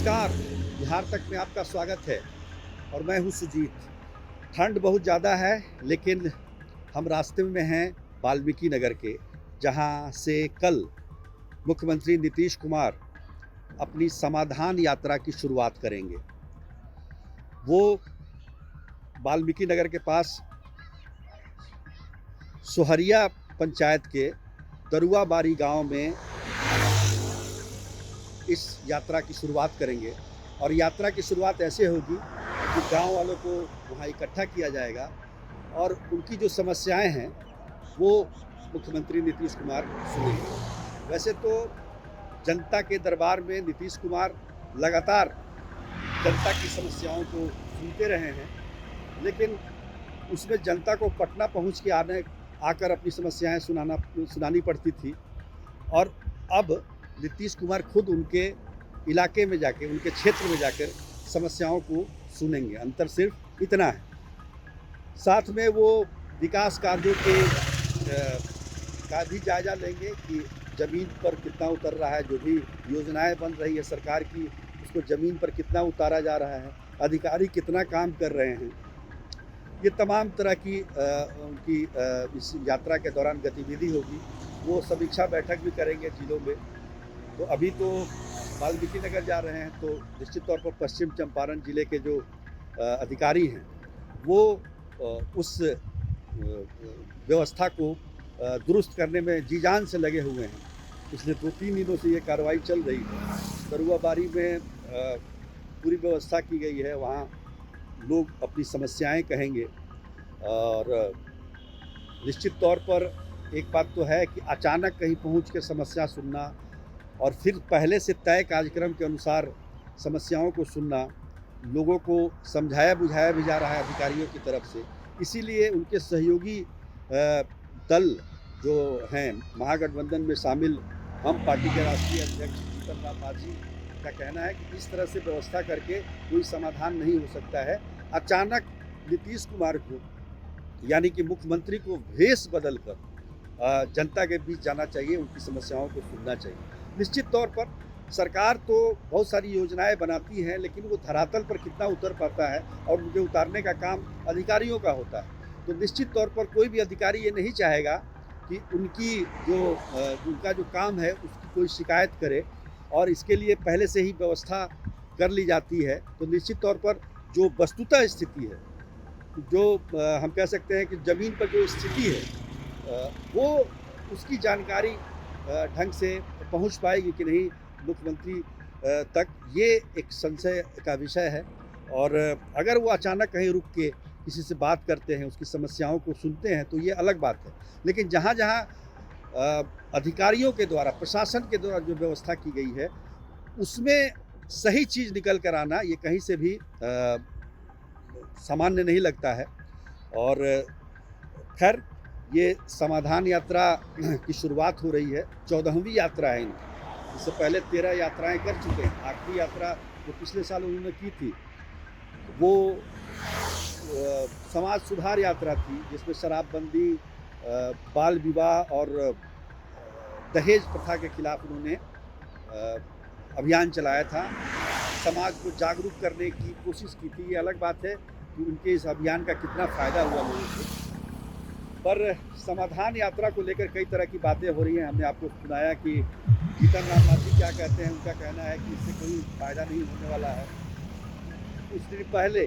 नमस्कार, बिहार तक में आपका स्वागत है और मैं हूँ सुजीत। ठंड बहुत ज़्यादा है, लेकिन हम रास्ते में हैं वाल्मीकि नगर के, जहाँ से कल मुख्यमंत्री नीतीश कुमार अपनी समाधान यात्रा की शुरुआत करेंगे। वो वाल्मीकि नगर के पास सोहरिया पंचायत के दरुआबारी गांव में इस यात्रा की शुरुआत करेंगे और यात्रा की शुरुआत ऐसे होगी कि गांव वालों को वहां इकट्ठा किया जाएगा और उनकी जो समस्याएं हैं वो मुख्यमंत्री नीतीश कुमार सुनेंगे। वैसे तो जनता के दरबार में नीतीश कुमार लगातार जनता की समस्याओं को सुनते रहे हैं, लेकिन उसमें जनता को पटना पहुंच के आकर अपनी समस्याएं सुनानी पड़ती थी। और अब नीतीश कुमार खुद उनके इलाके में जाके, उनके क्षेत्र में जाकर समस्याओं को सुनेंगे। अंतर सिर्फ इतना है। साथ में वो विकास कार्यों का भी जायजा लेंगे कि ज़मीन पर कितना उतर रहा है, जो भी योजनाएं बन रही है सरकार की, उसको ज़मीन पर कितना उतारा जा रहा है, अधिकारी कितना काम कर रहे हैं। ये तमाम तरह की उनकी इस यात्रा के दौरान गतिविधि होगी। वो समीक्षा बैठक भी करेंगे जिलों में। तो अभी तो वाल्मीकि नगर जा रहे हैं, तो निश्चित तौर पर पश्चिम चंपारण जिले के जो अधिकारी हैं वो उस व्यवस्था को दुरुस्त करने में जी जान से लगे हुए हैं। पिछले 2-3 दिनों से ये कार्रवाई चल रही है। दरुआबारी में पूरी व्यवस्था की गई है, वहाँ लोग अपनी समस्याएं कहेंगे। और निश्चित तौर पर एक बात तो है कि अचानक कहीं पहुंच के समस्या सुनना और फिर पहले से तय कार्यक्रम के अनुसार समस्याओं को सुनना, लोगों को समझाया बुझाया भी जा रहा है अधिकारियों की तरफ से। इसीलिए उनके सहयोगी दल जो हैं महागठबंधन में शामिल, हम पार्टी के राष्ट्रीय अध्यक्ष जीतन राम मांझी का कहना है कि इस तरह से व्यवस्था करके कोई समाधान नहीं हो सकता है। अचानक नीतीश कुमार को, यानी कि मुख्यमंत्री को भेष बदलकर जनता के बीच जाना चाहिए, उनकी समस्याओं को सुनना चाहिए। निश्चित तौर पर सरकार तो बहुत सारी योजनाएं बनाती है, लेकिन वो धरातल पर कितना उतर पाता है और उनके उतारने का काम अधिकारियों का होता है। तो निश्चित तौर पर कोई भी अधिकारी ये नहीं चाहेगा कि उनका जो काम है उसकी कोई शिकायत करे, और इसके लिए पहले से ही व्यवस्था कर ली जाती है। तो निश्चित तौर पर जो वस्तुतः स्थिति है, जो हम कह सकते हैं कि ज़मीन पर जो स्थिति है, वो उसकी जानकारी ढंग से पहुंच पाएगी कि नहीं मुख्यमंत्री तक, ये एक संशय का विषय है। और अगर वो अचानक कहीं रुक के किसी से बात करते हैं, उसकी समस्याओं को सुनते हैं, तो ये अलग बात है। लेकिन जहाँ जहाँ अधिकारियों के द्वारा, प्रशासन के द्वारा जो व्यवस्था की गई है, उसमें सही चीज़ निकल कर आना ये कहीं से भी सामान्य नहीं लगता है। और खैर, ये समाधान यात्रा की शुरुआत हो रही है, 14वीं यात्रा है इनकी। इससे पहले 13 यात्राएं कर चुके हैं। आखिरी यात्रा जो पिछले साल उन्होंने की थी वो समाज सुधार यात्रा थी, जिसमें शराबबंदी, बाल विवाह और दहेज प्रथा के खिलाफ उन्होंने अभियान चलाया था। समाज को जागरूक करने की कोशिश की थी। ये अलग बात है कि उनके इस अभियान का कितना फ़ायदा हुआ लोगों को। पर समाधान यात्रा को लेकर कई तरह की बातें हो रही हैं। हमने आपको सुनाया कि जीतन राम मांझी क्या कहते हैं। उनका कहना है कि इससे कोई फ़ायदा नहीं होने वाला है। कुछ दिन पहले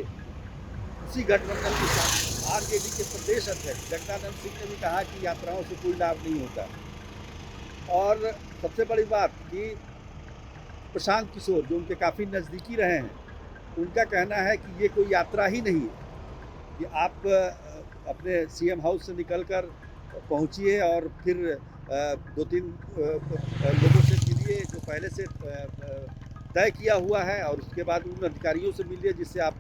उसी गठबंधन के साथ आरजेडी के प्रदेश अध्यक्ष जगदानंद सिंह ने भी कहा कि यात्राओं से कोई लाभ नहीं होता। और सबसे बड़ी बात कि प्रशांत किशोर, जो उनके काफ़ी नज़दीकी रहे हैं, उनका कहना है कि ये कोई यात्रा ही नहीं है कि आप अपने सीएम हाउस से निकलकर पहुंचिए और फिर 2-3 लोगों से मिलिए जो पहले से तय किया हुआ है, और उसके बाद उन अधिकारियों से मिलिए जिससे आप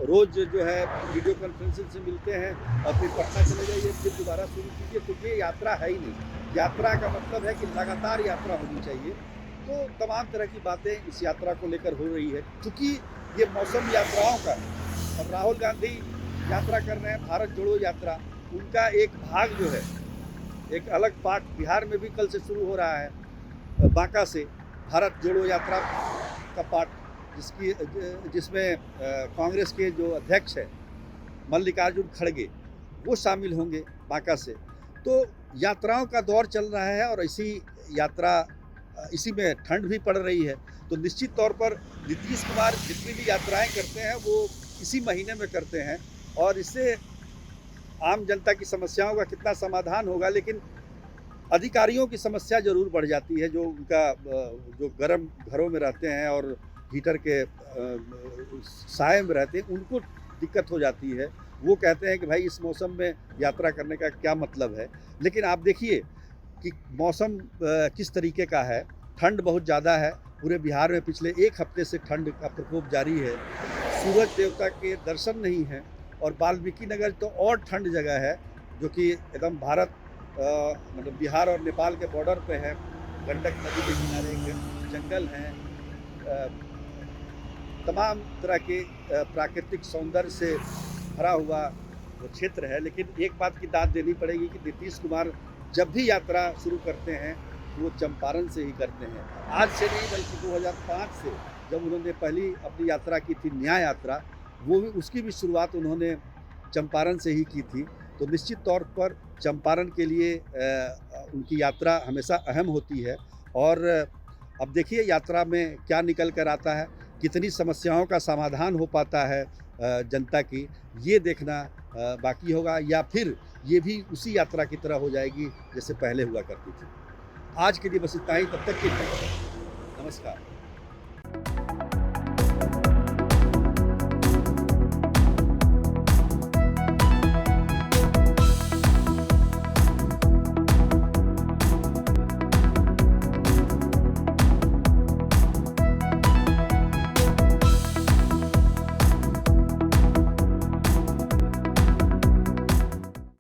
रोज़ जो है वीडियो कॉन्फ्रेंसिंग से मिलते हैं, और फिर पटना चले जाइए, फिर दोबारा शुरू कीजिए। तो ये यात्रा है ही नहीं। यात्रा का मतलब है कि लगातार यात्रा होनी चाहिए। तो तमाम तरह की बातें इस यात्रा को लेकर हो रही है। चूँकि ये मौसम यात्राओं का है और राहुल गांधी यात्रा कर रहे हैं, भारत जोड़ो यात्रा, उनका एक भाग जो है, एक अलग पार्ट बिहार में भी कल से शुरू हो रहा है, बांका से भारत जोड़ो यात्रा का पार्ट जिसमें कांग्रेस के जो अध्यक्ष हैं मल्लिकार्जुन खड़गे वो शामिल होंगे बांका से। तो यात्राओं का दौर चल रहा है और इसी में ठंड भी पड़ रही है, तो निश्चित तौर पर नीतीश कुमार जितनी भी यात्राएं करते हैं वो इसी महीने में करते हैं और इससे आम जनता की समस्याओं का कितना समाधान होगा, लेकिन अधिकारियों की समस्या ज़रूर बढ़ जाती है, जो गर्म घरों में रहते हैं और हीटर के साए में रहते हैं, उनको दिक्कत हो जाती है। वो कहते हैं कि भाई इस मौसम में यात्रा करने का क्या मतलब है। लेकिन आप देखिए कि मौसम किस तरीके का है, ठंड बहुत ज़्यादा है, पूरे बिहार में पिछले 1 हफ्ते से ठंड का प्रकोप जारी है। सूरज देवता के दर्शन नहीं हैं और वाल्मीकि नगर तो और ठंड जगह है, जो कि एकदम मतलब बिहार और नेपाल के बॉर्डर पे है। गंडक नदी के किनारे जंगल हैं, तमाम तरह के प्राकृतिक सौंदर्य से भरा हुआ वो क्षेत्र है। लेकिन एक बात की दाद देनी पड़ेगी कि नीतीश कुमार जब भी यात्रा शुरू करते हैं तो वो चंपारण से ही करते हैं। आज से नहीं बल्कि 2005 से जब उन्होंने पहली अपनी यात्रा की थी न्याय यात्रा, उसकी भी शुरुआत उन्होंने चंपारण से ही की थी। तो निश्चित तौर पर चंपारण के लिए उनकी यात्रा हमेशा अहम होती है और अब देखिए यात्रा में क्या निकल कर आता है, कितनी समस्याओं का समाधान हो पाता है जनता की, ये देखना बाकी होगा, या फिर ये भी उसी यात्रा की तरह हो जाएगी जैसे पहले हुआ करती थी। आज के लिए बस इतना ही, तब तक के लिए नमस्कार।